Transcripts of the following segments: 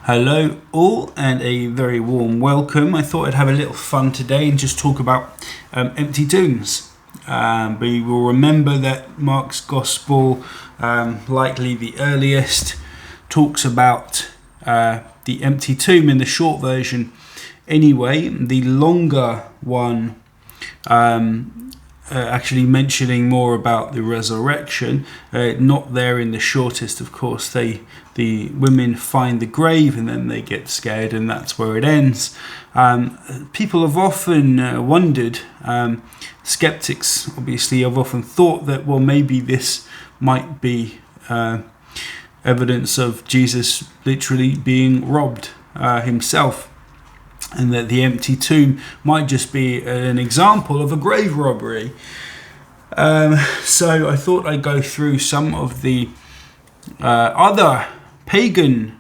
Hello all and a very warm welcome. I thought I'd have a little fun today and just talk about empty tombs. We will remember that Mark's Gospel, likely the earliest, talks about the empty tomb in the short version. Anyway, the longer one actually mentioning more about the resurrection, not there in the shortest, of course. The women find the grave and then they get scared, and that's where it ends. People have often wondered, skeptics obviously have often thought that, well, maybe this might be evidence of Jesus literally being robbed himself, and that the empty tomb might just be an example of a grave robbery. So I thought I'd go through some of the other pagan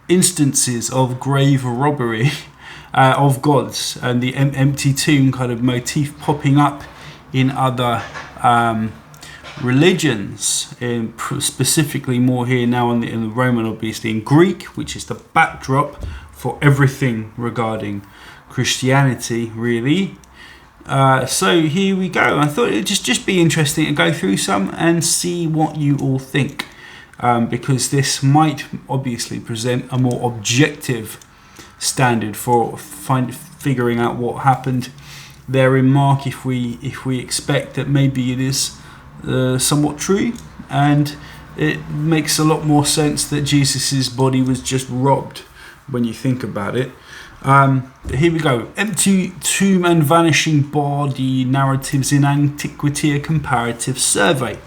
instances of grave robbery of gods, and the empty tomb kind of motif popping up in other religions, specifically more here now in the Roman, obviously in Greek, which is the backdrop for everything regarding Christianity, really. So here we go. I thought it'd just be interesting to go through some and see what you all think, because this might obviously present a more objective standard for figuring out what happened there in Mark, if we expect that maybe it is somewhat true, and it makes a lot more sense that Jesus's body was just robbed when you think about it. Here we go. Empty tomb and vanishing body narratives in antiquity, a comparative survey.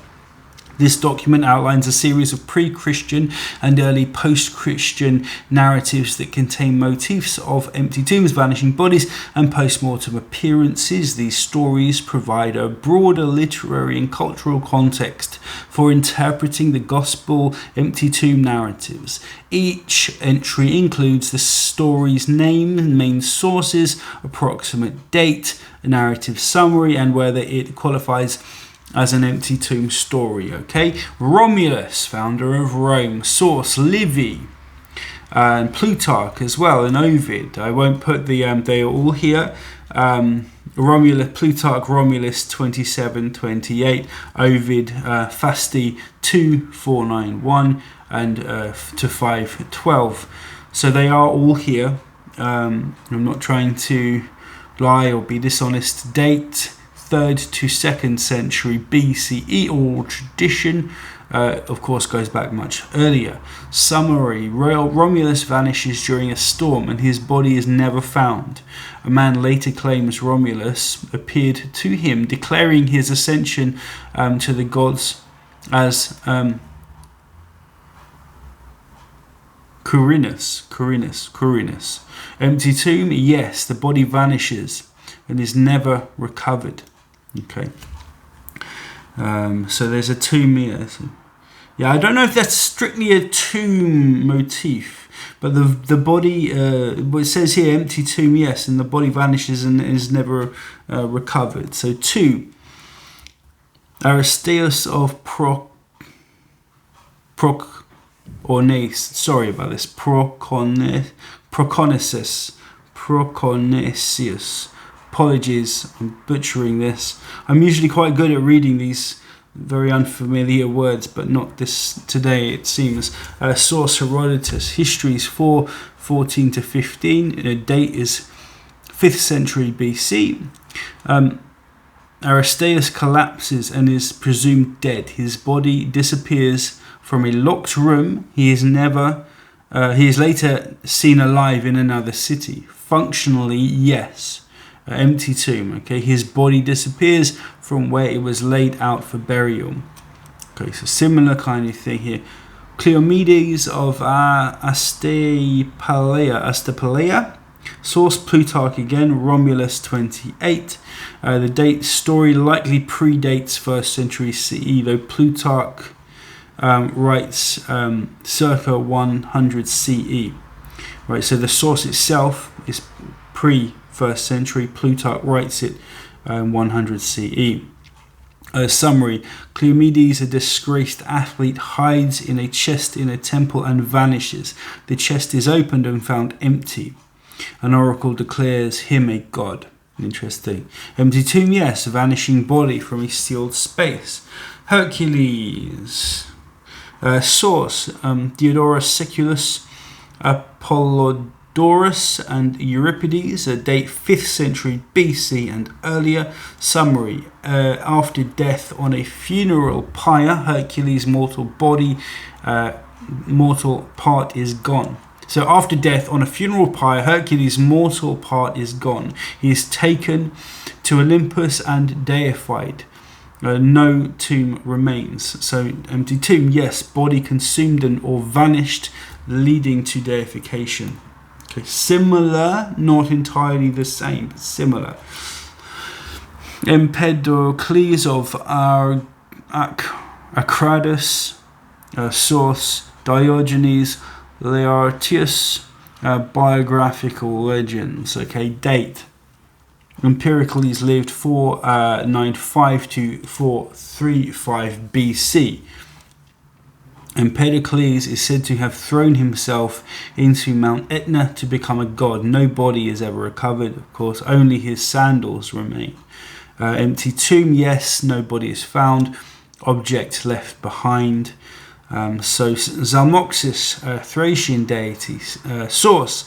This document outlines a series of pre-Christian and early post-Christian narratives that contain motifs of empty tombs, vanishing bodies, and post-mortem appearances. These stories provide a broader literary and cultural context for interpreting the gospel empty tomb narratives. Each entry includes the story's name, main sources, approximate date, a narrative summary, and whether it qualifies as an empty tomb story. Okay, Romulus, founder of Rome. Source Livy, and Plutarch as well, and Ovid. I won't put the they are all here. Romulus, Plutarch, Romulus 2728, Ovid, Fasti 2491 and to 512. So they are all here. I'm not trying to lie or be dishonest. Date 3rd to 2nd century BCE. Oral tradition, of course, goes back much earlier. Summary: Romulus vanishes during a storm and his body is never found. A man later claims Romulus appeared to him, declaring his ascension to the gods as Quirinus. Empty tomb, yes, the body vanishes and is never recovered. Okay. So there's a tomb here. Yeah, I don't know if that's strictly a tomb motif, but the body, it says here empty tomb, yes, and the body vanishes and is never recovered. So 2, Aristeas of Proconesius. Apologies, I'm butchering this. I'm usually quite good at reading these very unfamiliar words, but not this today, it seems. Source Herodotus. Histories 4:14 to 15. Date is 5th century BC. Aristeas collapses and is presumed dead. His body disappears from a locked room. He is later seen alive in another city. Functionally, yes. Empty tomb. Okay, his body disappears from where it was laid out for burial. Okay, so similar kind of thing here. Cleomedes of Astapaleia. Source Plutarch again, Romulus 28. The date story likely predates 1st century CE, though Plutarch writes circa 100 CE. Right, so the source itself is pre-1st century. Plutarch writes it 100 CE. Summary: Cleomedes, a disgraced athlete, hides in a chest in a temple and vanishes. The chest is opened and found empty. An oracle declares him a god. Interesting. Empty tomb, yes. Vanishing body from a sealed space. Hercules. Source: Diodorus Siculus, Apollodorus, and Euripides. Date 5th century BC and earlier. Summary: after death on a funeral pyre, Hercules' mortal part is gone. So after death on a funeral pyre, Hercules' mortal part is gone. He is taken to Olympus and deified. No tomb remains. So empty tomb, yes. Body consumed and or vanished, leading to deification. Okay, similar, not entirely the same, but similar. Empedocles of Acradus. Source: Diogenes Laertius. Biographical legends. Okay, date: Empedocles lived 495 to 435 BC. Empedocles is said to have thrown himself into Mount Etna to become a god. No body is ever recovered, of course, only his sandals remain. Empty tomb, yes, no body is found. Object left behind. So Zalmoxis, Thracian deities. Source: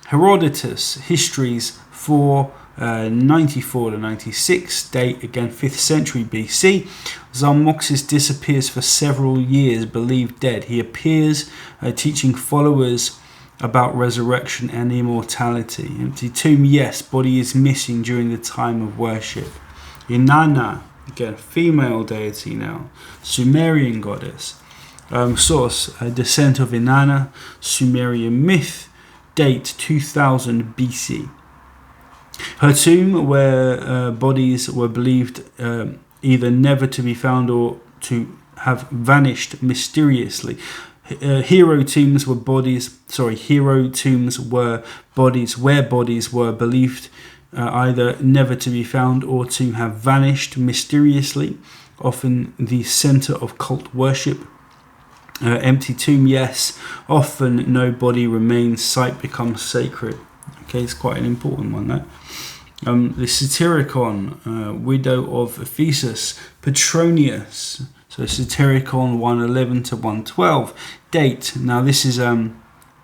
Herodotus, Histories 494 to 96, date again 5th century BC. Zalmoxis disappears for several years, believed dead. He appears teaching followers about resurrection and immortality. Empty tomb, yes, body is missing during the time of worship. Inanna, again female deity now, Sumerian goddess. Source: Descent of Inanna, Sumerian myth, date 2000 BC. Her tomb, where bodies were believed either never to be found or to have vanished mysteriously. Hero tombs were bodies where bodies were believed either never to be found or to have vanished mysteriously, often the center of cult worship. Empty tomb, yes, often no body remains, site becomes sacred. Okay, it's quite an important one, that. The Satyricon, widow of Ephesus, Petronius. So Satyricon 111 to 112. Date: now this is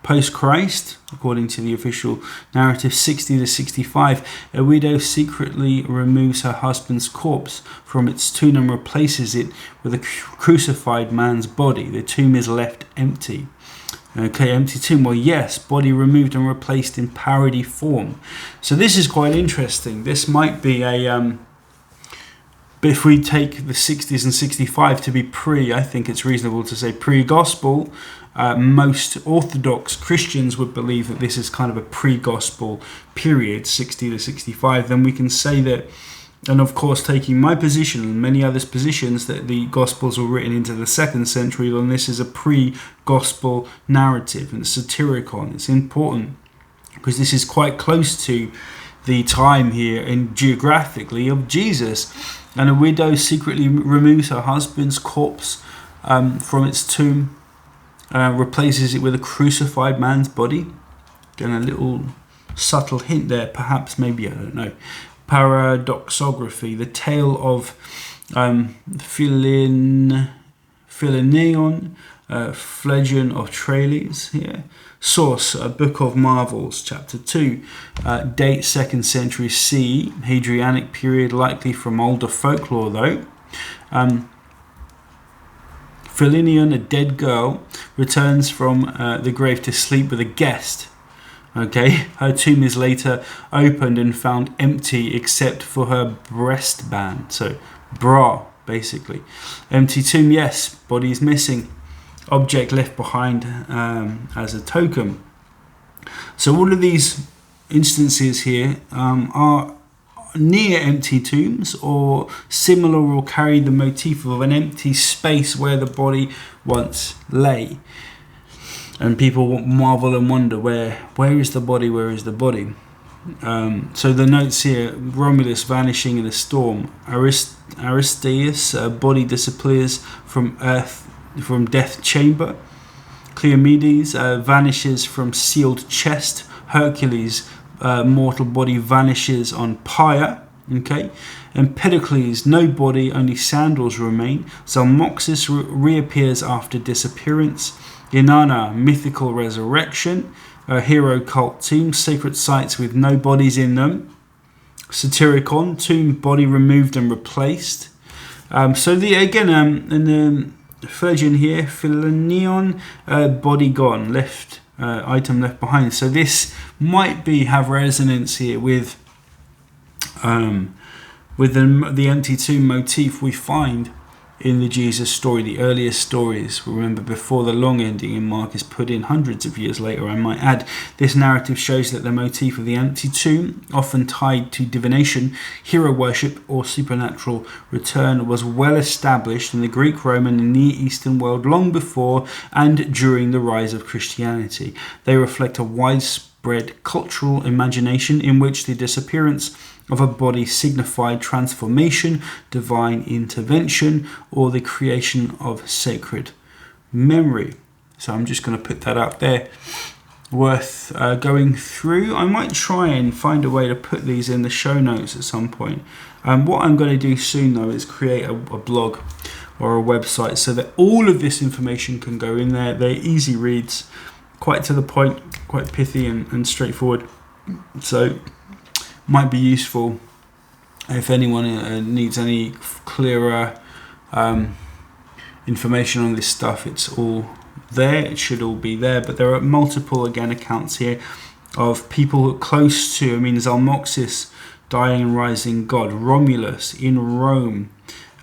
post-Christ, according to the official narrative, 60 to 65. A widow secretly removes her husband's corpse from its tomb and replaces it with a crucified man's body. The tomb is left empty. Okay, empty tomb. Well, yes, body removed and replaced in parody form. So this is quite interesting. This might be a... But if we take the 60s and 65 to be I think it's reasonable to say pre-gospel. Most Orthodox Christians would believe that this is kind of a pre-gospel period, 60 to 65. Then we can say that, and of course taking my position and many others' positions, that the Gospels were written into the 2nd century, then this is a pre-gospel narrative. And Satyricon, it's important because this is quite close to the time here and geographically of Jesus. And a widow secretly removes her husband's corpse from its tomb, replaces it with a crucified man's body. Again, a little subtle hint there, perhaps, maybe, I don't know. Paradoxography, the tale of Philineion, Phlegon of Tralles here. Source: a Book of Marvels, chapter 2. Date 2nd century CE, Hadrianic period, likely from older folklore though. Philineion, a dead girl, returns from the grave to sleep with a guest. Okay, her tomb is later opened and found empty except for her breastband, so bra basically. Empty tomb, yes, body is missing. Object left behind as a token. So all of these instances here are near empty tombs or similar, or carry the motif of an empty space where the body once lay. And people marvel and wonder, where is the body? Where is the body? So the notes here: Romulus vanishing in a storm. Aristeus, body disappears from death chamber. Cleomedes vanishes from sealed chest. Hercules, mortal body, vanishes on pyre. Okay, Empedocles, no body, only sandals remain. Zalmoxis reappears after disappearance. Inanna, mythical resurrection. A hero cult tomb, sacred sites with no bodies in them. Satyricon, tomb, body removed and replaced. So the in the Phrygian here, Philonion, body gone, left item left behind. So this might have resonance here with the empty tomb motif we find in the Jesus story, the earliest stories. Remember, before the long ending in Mark is put in hundreds of years later, I might add. This narrative shows that the motif of the empty tomb, often tied to divination, hero worship, or supernatural return, was well established in the Greek, Roman, and Near Eastern world long before and during the rise of Christianity. They reflect a widespread cultural imagination in which the disappearance of a body signified transformation, divine intervention, or the creation of sacred memory. So I'm just going to put that up there. Worth going through. I might try and find a way to put these in the show notes at some point. What I'm going to do soon, though, is create a blog or a website so that all of this information can go in there. They're easy reads, quite to the point, quite pithy and straightforward. So might be useful if anyone needs any clearer information on this stuff. It's all there. It should all be there. But there are multiple, again, accounts here of people close to, Zalmoxis, dying and rising god. Romulus in Rome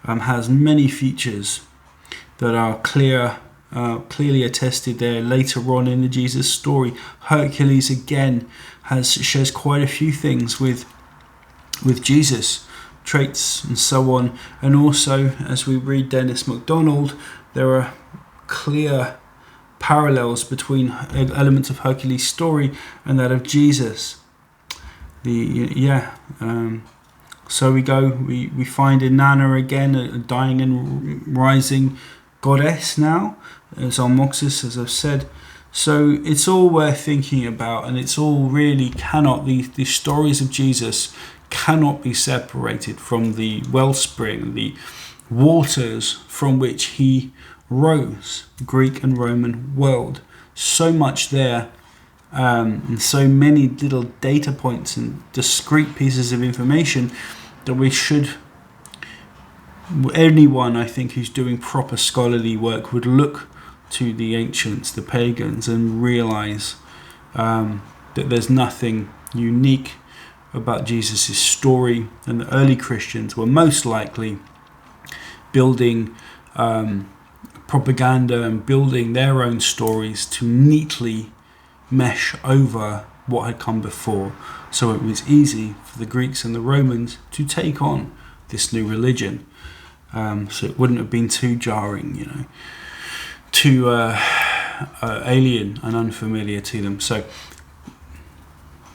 has many features that are clearly attested there later on in the Jesus story. Hercules, again, shares quite a few things with Jesus, traits and so on. And also, as we read Dennis MacDonald, there are clear parallels between elements of Hercules' story and that of Jesus. So we go. We find Inanna again, a dying and rising goddess now, Zalmoxis, as I've said. So it's all worth thinking about, and it's all really the stories of Jesus cannot be separated from the wellspring, the waters from which he rose, Greek and Roman world. So much there, and so many little data points and discrete pieces of information that anyone, I think, who's doing proper scholarly work would look to the ancients, the pagans, and realize that there's nothing unique about Jesus' story, and the early Christians were most likely building propaganda and building their own stories to neatly mesh over what had come before. So it was easy for the Greeks and the Romans to take on this new religion. So it wouldn't have been too jarring, too alien and unfamiliar to them. So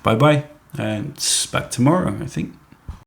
bye-bye, and it's back tomorrow, I think.